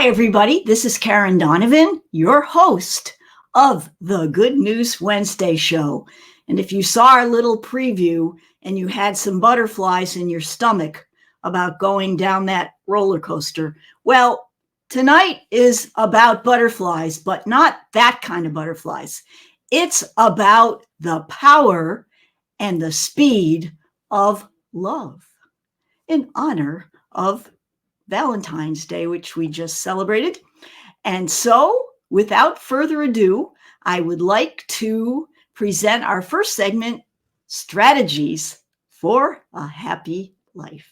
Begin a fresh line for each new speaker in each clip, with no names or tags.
Hi, everybody. This is Karen Donovan, your host of the Good News Wednesday show. And if you saw our little preview and you had some butterflies in your stomach about going down that roller coaster, well, tonight is about butterflies, but not that kind of butterflies. It's about the power and the speed of love in honor of Valentine's Day, which we just celebrated. And so, without further ado, I would like to present our first segment, Strategies for a Happy Life.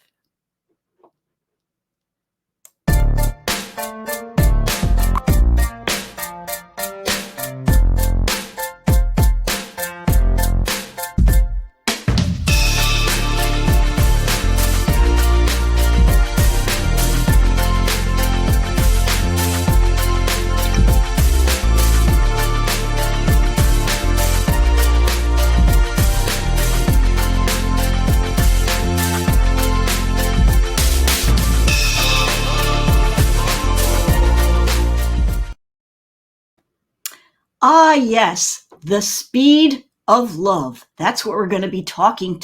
Ah, yes, the speed of love. That's what we're going to be talking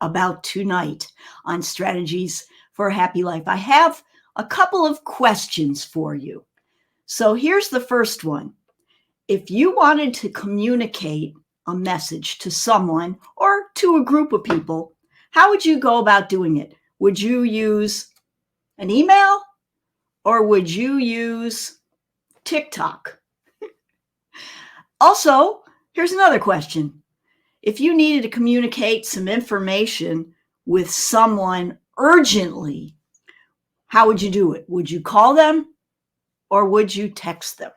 about tonight on Strategies for a Happy Life. I have a couple of questions for you. So here's the first one. If you wanted to communicate a message to someone or to a group of people, how would you go about doing it? Would you use an email or would you use TikTok? Also, here's another question. If you needed to communicate some information with someone urgently, how would you do it? Would you call them or would you text them?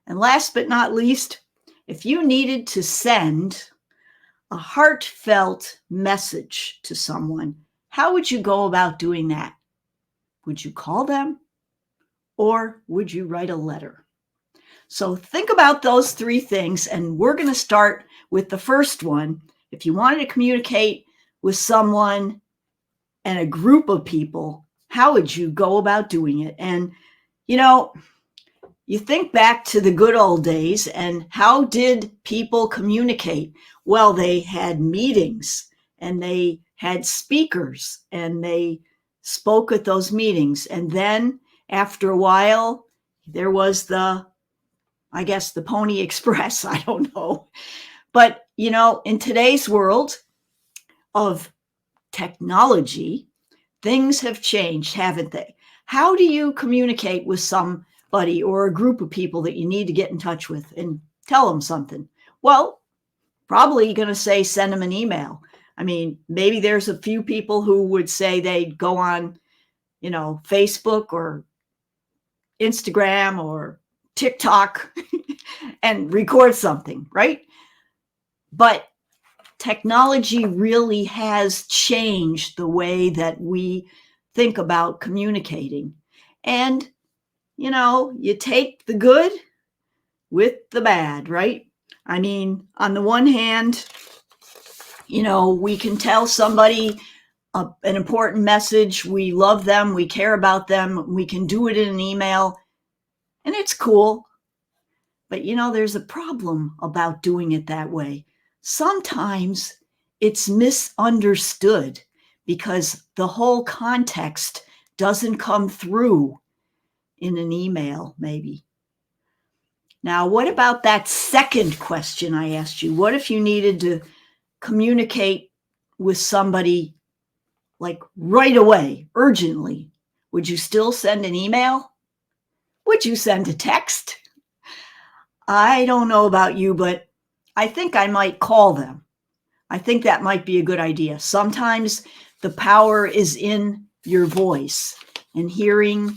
And last but not least, if you needed to send a heartfelt message to someone, how would you go about doing that? Would you call them or would you write a letter? So think about those three things, and we're going to start with the first one. If you wanted to communicate with someone and a group of people, how would you go about doing it? And, you think back to the good old days, and how did people communicate? Well, they had meetings, and they had speakers, and they spoke at those meetings. And then after a while, there was the Pony Express. I don't know. But, in today's world of technology, things have changed, haven't they? How do you communicate with somebody or a group of people that you need to get in touch with and tell them something? Well, probably going to say send them an email. I mean, maybe there's a few people who would say they'd go on, Facebook or Instagram or TikTok and record something, right? But technology really has changed the way that we think about communicating. And, you take the good with the bad, right? I mean, on the one hand, we can tell somebody an important message. We love them. We care about them. We can do it in an email, and it's cool. But, there's a problem about doing it that way. Sometimes it's misunderstood because the whole context doesn't come through in an email, maybe. Now, what about that second question I asked you? What if you needed to communicate with somebody like right away, urgently? Would you still send an email? Would you send a text? I don't know about you, but I think I might call them. I think that might be a good idea. Sometimes the power is in your voice and hearing,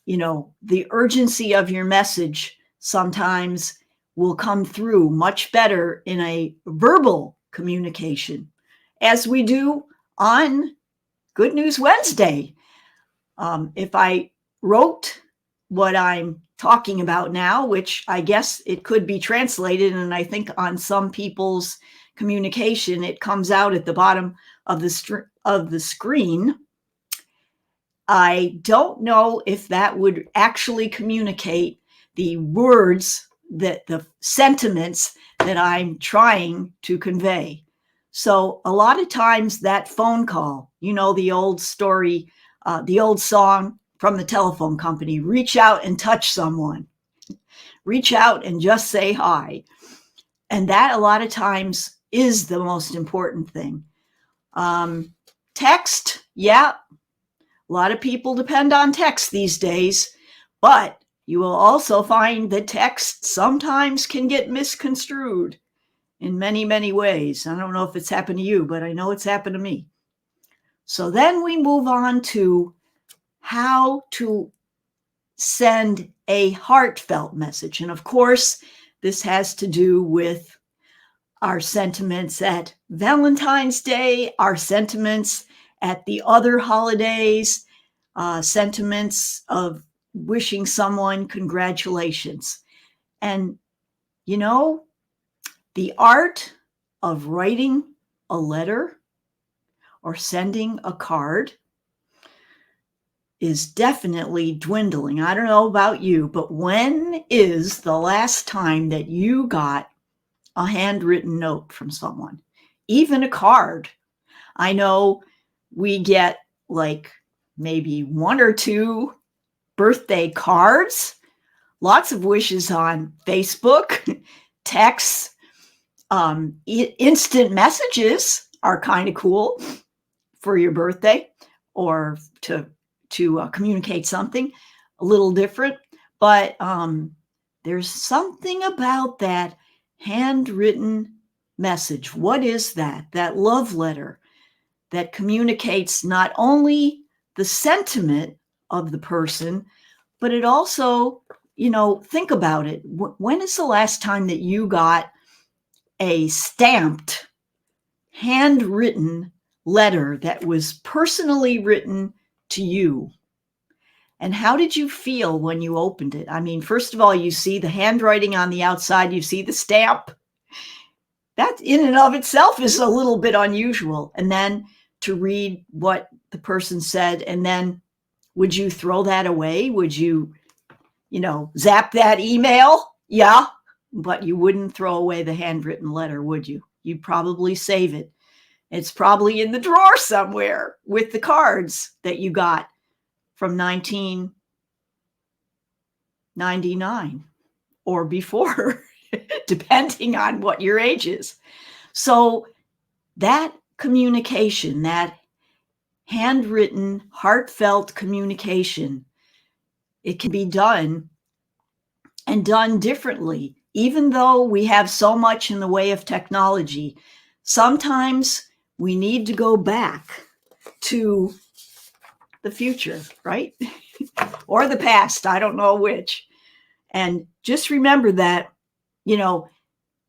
the urgency of your message sometimes will come through much better in a verbal communication, as we do on Good News Wednesday. If I wrote what I'm talking about now, which I guess it could be translated, and I think on some people's communication, it comes out at the bottom of the screen. I don't know if that would actually communicate the words, that the sentiments that I'm trying to convey. So a lot of times that phone call, the old story, the old song from the telephone company, reach out and touch someone, reach out and just say hi. And that a lot of times is the most important thing. Text, yeah, a lot of people depend on text these days, but you will also find that text sometimes can get misconstrued in many, many ways. I don't know if it's happened to you, but I know it's happened to me. So then we move on to how to send a heartfelt message. And of course, this has to do with our sentiments at Valentine's Day, our sentiments at the other holidays, sentiments of wishing someone congratulations. And, the art of writing a letter or sending a card is definitely dwindling. I don't know about you, but when is the last time that you got a handwritten note from someone, even a card? I know we get like maybe one or two birthday cards, lots of wishes on Facebook, texts, instant messages are kind of cool for your birthday or to communicate something a little different. But there's something about that handwritten message. What is that? That love letter that communicates not only the sentiment of the person, but it also, think about it. When is the last time that you got a stamped, handwritten letter that was personally written to you? And how did you feel when you opened it? I mean, first of all, you see the handwriting on the outside, you see the stamp. That in and of itself is a little bit unusual. And then to read what the person said, and then would you throw that away? Would you, zap that email? Yeah, but you wouldn't throw away the handwritten letter, would you? You'd probably save it. It's probably in the drawer somewhere with the cards that you got from 1999 or before, depending on what your age is. So that communication, that handwritten, heartfelt communication, it can be done and done differently. Even though we have so much in the way of technology, sometimes we need to go back to the future, right? Or the past, I don't know which. And just remember that,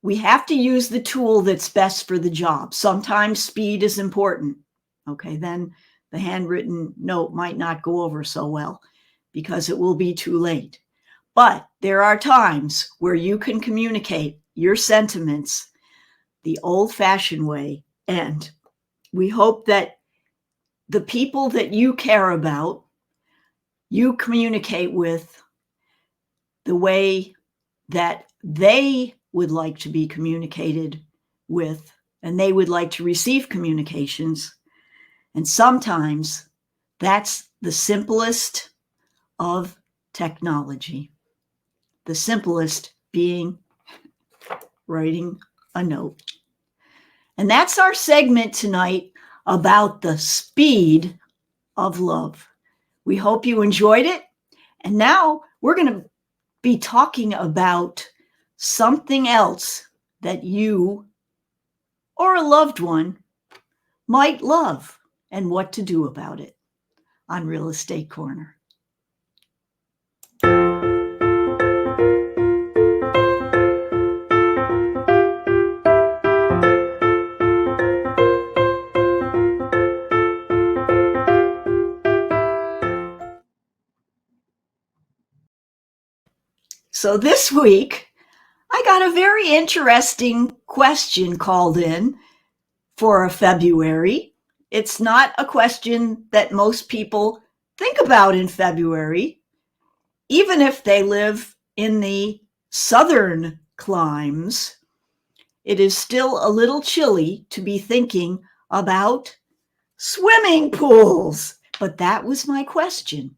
we have to use the tool that's best for the job. Sometimes speed is important. Okay, then the handwritten note might not go over so well because it will be too late. But there are times where you can communicate your sentiments the old-fashioned way. And we hope that the people that you care about, you communicate with the way that they would like to be communicated with, and they would like to receive communications. And sometimes that's the simplest of technology. The simplest being writing a note. And that's our segment tonight about the speed of love. We hope you enjoyed it. And now we're going to be talking about something else that you or a loved one might love and what to do about it on Real Estate Corner. So this week, I got a very interesting question called in for February. It's not a question that most people think about in February, even if they live in the southern climes, it is still a little chilly to be thinking about swimming pools. But that was my question.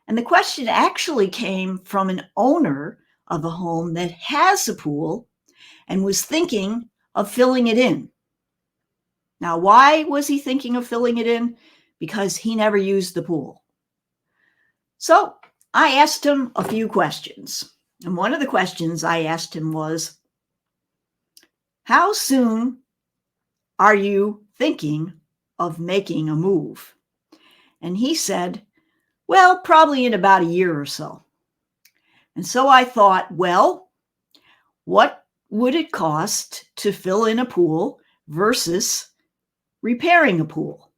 And the question actually came from an owner of a home that has a pool and was thinking of filling it in. Now, why was he thinking of filling it in? Because he never used the pool. So I asked him a few questions. And one of the questions I asked him was, how soon are you thinking of making a move? And he said, well, probably in about a year or so. And so I thought, well, what would it cost to fill in a pool versus repairing a pool?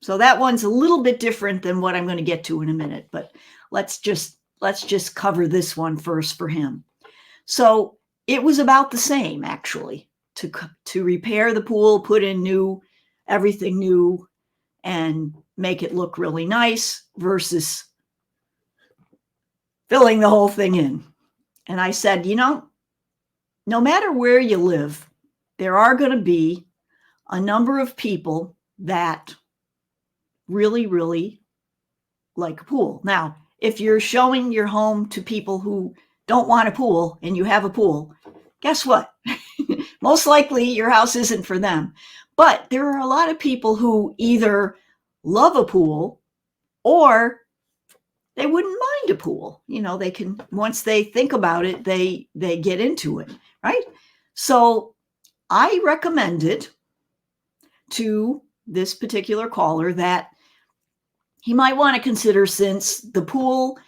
So that one's a little bit different than what I'm going to get to in a minute, but let's just cover this one first for him. So it was about the same, actually, to repair the pool, put in everything new, and make it look really nice versus filling the whole thing in. And I said, no matter where you live, there are going to be a number of people that really, really like a pool. Now, if you're showing your home to people who don't want a pool and you have a pool, guess what? Most likely your house isn't for them. But there are a lot of people who either love a pool or they wouldn't mind a pool. They can, once they think about it, they get into it, right? So I recommended to this particular caller that he might want to consider, since the pool,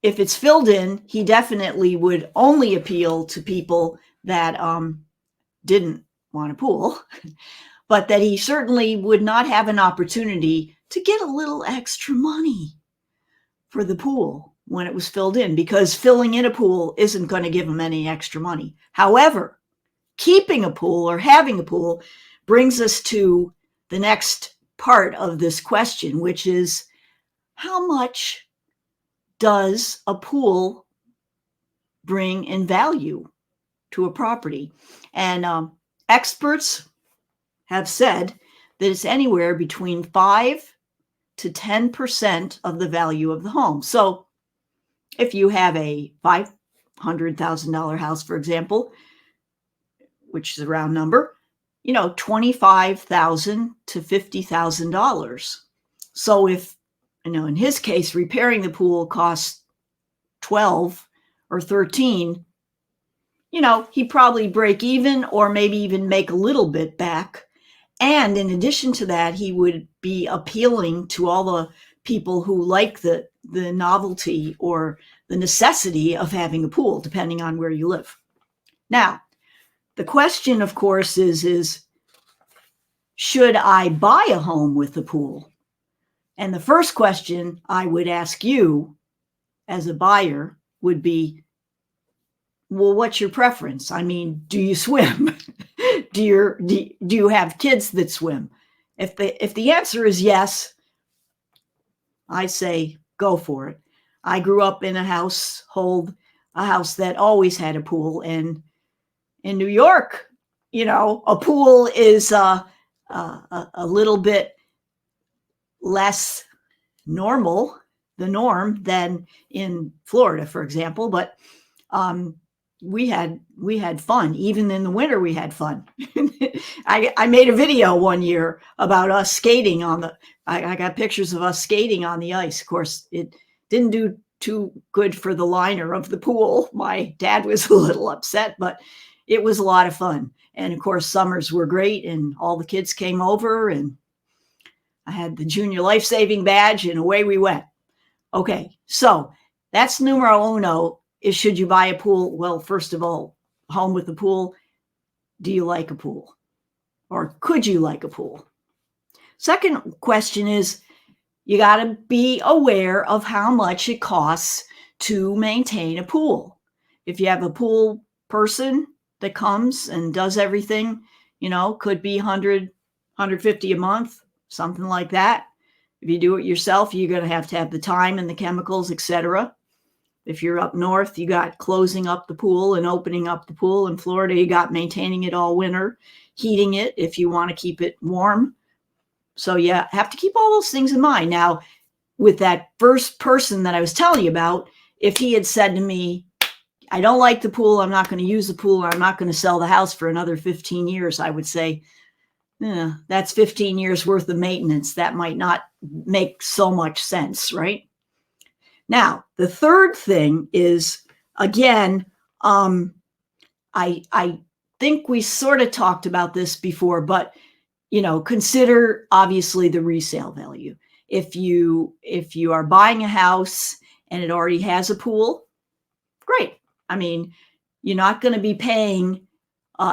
if it's filled in, he definitely would only appeal to people that didn't want a pool, but that he certainly would not have an opportunity to get a little extra money for the pool when it was filled in, because filling in a pool isn't going to give him any extra money. However, keeping a pool or having a pool brings us to the next part of this question, which is, how much does a pool bring in value to a property? And experts have said that it's anywhere between 5 to 10% of the value of the home. So if you have a $500,000 house, for example, which is a round number, $25,000 to $50,000. So if, in his case, repairing the pool costs 12 or 13, he'd probably break even or maybe even make a little bit back. And in addition to that, he would be appealing to all the people who like the novelty or the necessity of having a pool, depending on where you live. Now, the question, of course, is should I buy a home with a pool? And the first question I would ask you as a buyer would be, well, what's your preference? I mean, do you swim? do you have kids that swim? If the answer is yes, I say go for it. I grew up in a house that always had a pool, and in New York, a pool is a little bit less the norm than in Florida, for example. But we had fun. Even in the winter, we had fun. I made a video one year about us skating I got pictures of us skating on the ice. Of course, it didn't do too good for the liner of the pool. My dad was a little upset, but it was a lot of fun. And of course, summers were great, and all the kids came over, and I had the junior life-saving badge, and away we went. Okay, so that's numero uno, is should you buy a pool? Well, first of all, home with a pool, do you like a pool? Or could you like a pool? Second question is, you got to be aware of how much it costs to maintain a pool. If you have a pool person that comes and does everything, could be 100, 150 a month, something like that. If you do it yourself, you're going to have the time and the chemicals, etc. If you're up north, you got closing up the pool and opening up the pool. In Florida, you got maintaining it all winter, heating it if you want to keep it warm. So you have to keep all those things in mind. Now, with that first person that I was telling you about, if he had said to me, I don't like the pool, I'm not going to use the pool, I'm not going to sell the house for another 15 years, I would say, that's 15 years worth of maintenance. That might not make so much sense, right? Now, the third thing is, again, I think we sort of talked about this before, but consider obviously the resale value. If you are buying a house and it already has a pool, great. I mean, you're not going to be paying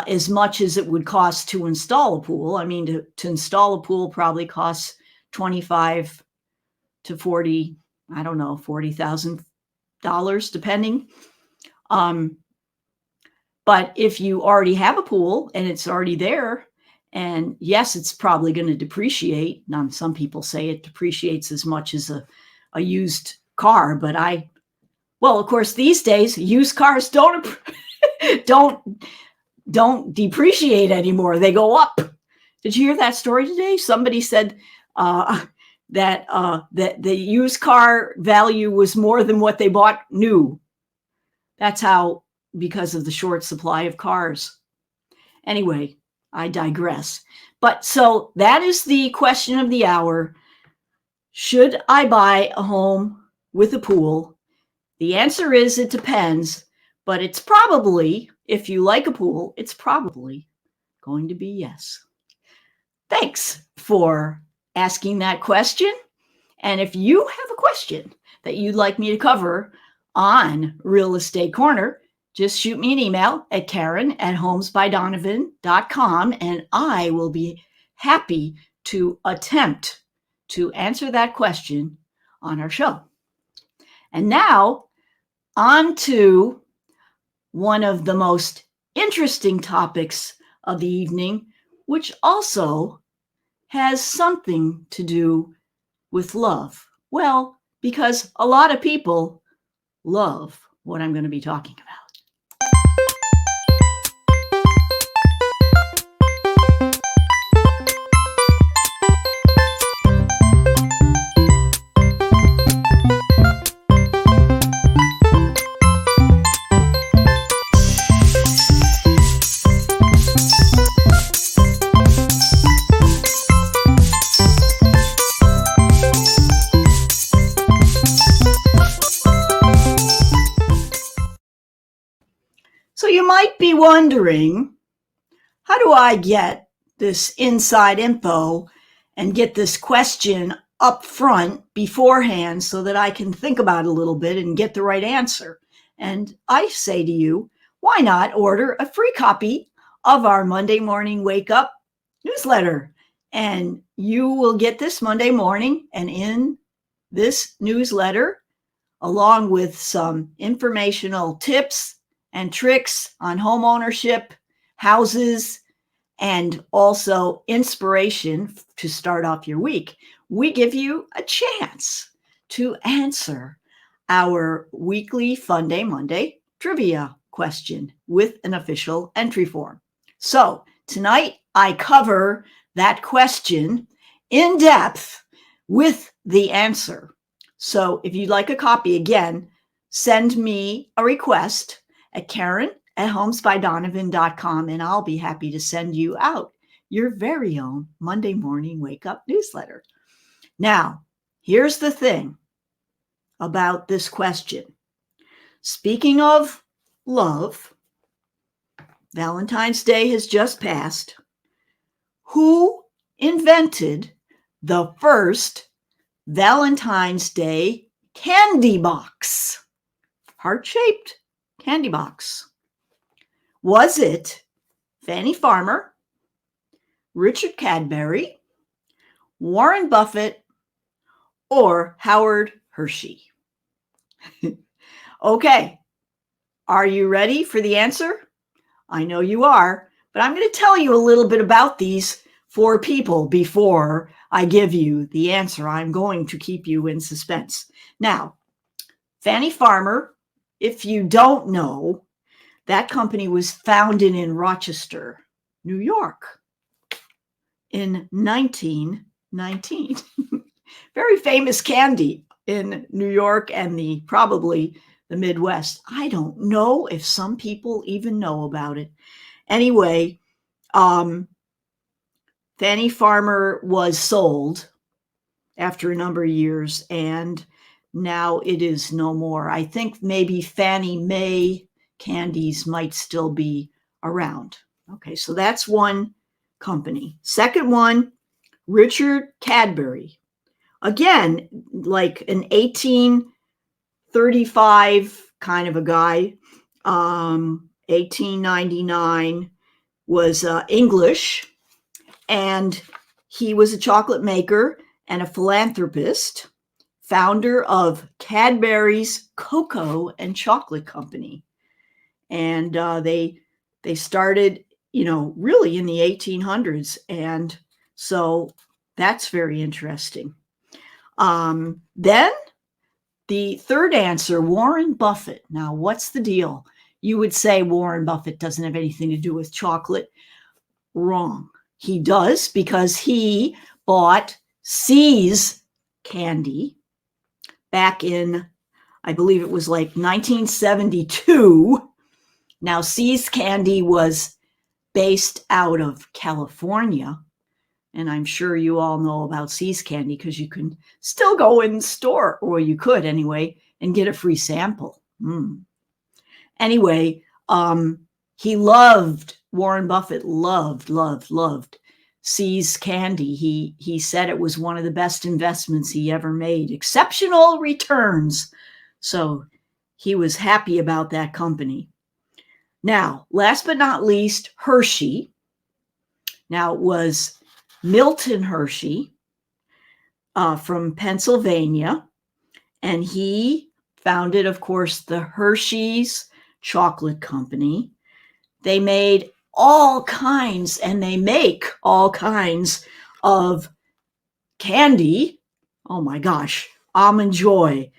as much as it would cost to install a pool. I mean, to install a pool probably costs $25 to $40, I don't know, $40,000 depending. But if you already have a pool and it's already there, and yes, it's probably going to depreciate. Now, some people say it depreciates as much as a used car, but well, of course, these days used cars don't depreciate anymore. They go up. Did you hear that story today? Somebody said that the used car value was more than what they bought new. That's how, because of the short supply of cars. Anyway, I digress. But so that is the question of the hour. Should I buy a home with a pool? The answer is it depends, but it's probably, if you like a pool, it's probably going to be yes. Thanks for asking that question. And if you have a question that you'd like me to cover on Real Estate Corner, just shoot me an email at Karen@homesbydonovan.com, and I will be happy to attempt to answer that question on our show. And now, on to one of the most interesting topics of the evening, which also has something to do with love. Well, because a lot of people love what I'm going to be talking about. So you might be wondering, how do I get this inside info and get this question up front beforehand so that I can think about it a little bit and get the right answer? And I say to you, why not order a free copy of our Monday Morning Wake Up newsletter? And you will get this Monday morning, and in this newsletter, along with some informational tips and tricks on home ownership, houses, and also inspiration to start off your week, we give you a chance to answer our weekly Fun Day Monday trivia question with an official entry form. So tonight I cover that question in depth with the answer. So if you'd like a copy, again, send me a request at Karen@homesbydonovan.com, and I'll be happy to send you out your very own Monday Morning Wake Up newsletter. Now, here's the thing about this question. Speaking of love, Valentine's Day has just passed. Who invented the first Valentine's Day candy box? Heart-shaped candy box. Was it Fannie Farmer, Richard Cadbury, Warren Buffett, or Howard Hershey? Okay, are you ready for the answer? I know you are, but I'm going to tell you a little bit about these 4 people before I give you the answer. I'm going to keep you in suspense. Now, Fannie Farmer, if you don't know, that company was founded in Rochester, New York in 1919. Very famous candy in New York and probably the Midwest. I don't know if some people even know about it. Anyway, Fannie Farmer was sold after a number of years, and now it is no more. I think maybe Fannie Mae candies might still be around. Okay, so that's one company. Second one, Richard Cadbury. Again, like an 1835 kind of a guy. 1899, was English, and he was a chocolate maker and a philanthropist, founder of Cadbury's Cocoa and Chocolate Company. And they started, really in the 1800s. And so that's very interesting. Then the third answer, Warren Buffett. Now, what's the deal? You would say Warren Buffett doesn't have anything to do with chocolate. Wrong. He does, because he bought See's candy back in, I believe it was like 1972. Now, See's candy was based out of California, and I'm sure you all know about See's candy because you can still go in the store, or you could anyway, and get a free sample. Anyway, Warren Buffett loved See's candy. He said it was one of the best investments he ever made. Exceptional returns. So he was happy about that company. Now, last but not least, Hershey. Now, it was Milton Hershey from Pennsylvania, and he founded, of course, the Hershey's Chocolate Company. They made all kinds, and they make all kinds of candy. Oh my gosh, Almond Joy.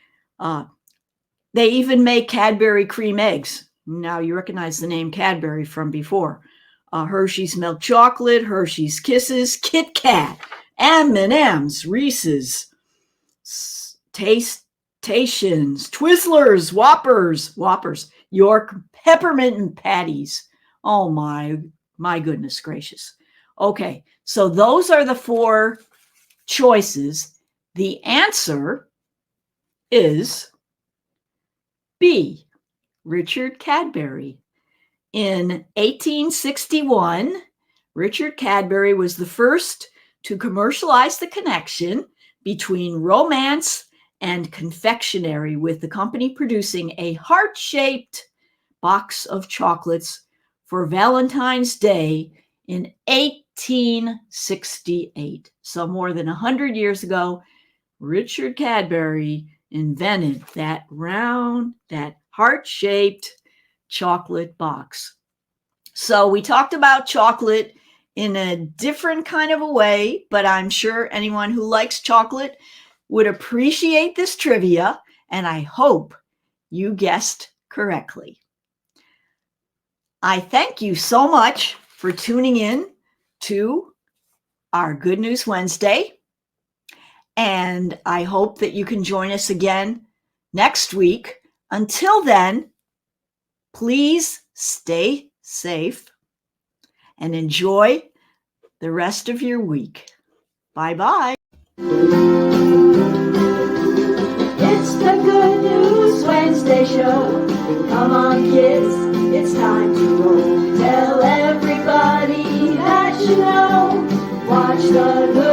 They even make Cadbury cream eggs. Now you recognize the name Cadbury from before. Hershey's Milk Chocolate, Hershey's Kisses, Kit Kat, M&M's, Reese's, Tastations, Twizzlers, Whoppers, York Peppermint and Patties. Oh my goodness gracious. Okay, so those are the 4 choices. The answer is B, Richard Cadbury. In 1861, Richard Cadbury was the first to commercialize the connection between romance and confectionery, with the company producing a heart-shaped box of chocolates for Valentine's Day in 1868. So more than 100 years ago, Richard Cadbury invented that heart-shaped chocolate box. So we talked about chocolate in a different kind of a way, but I'm sure anyone who likes chocolate would appreciate this trivia, and I hope you guessed correctly. I thank you so much for tuning in to our Good News Wednesday, and I hope that you can join us again next week. Until then, please stay safe and enjoy the rest of your week. Bye-bye. It's the Good News Wednesday show. Come on, kids, it's time to roll. Tell everybody that you know. Watch the Good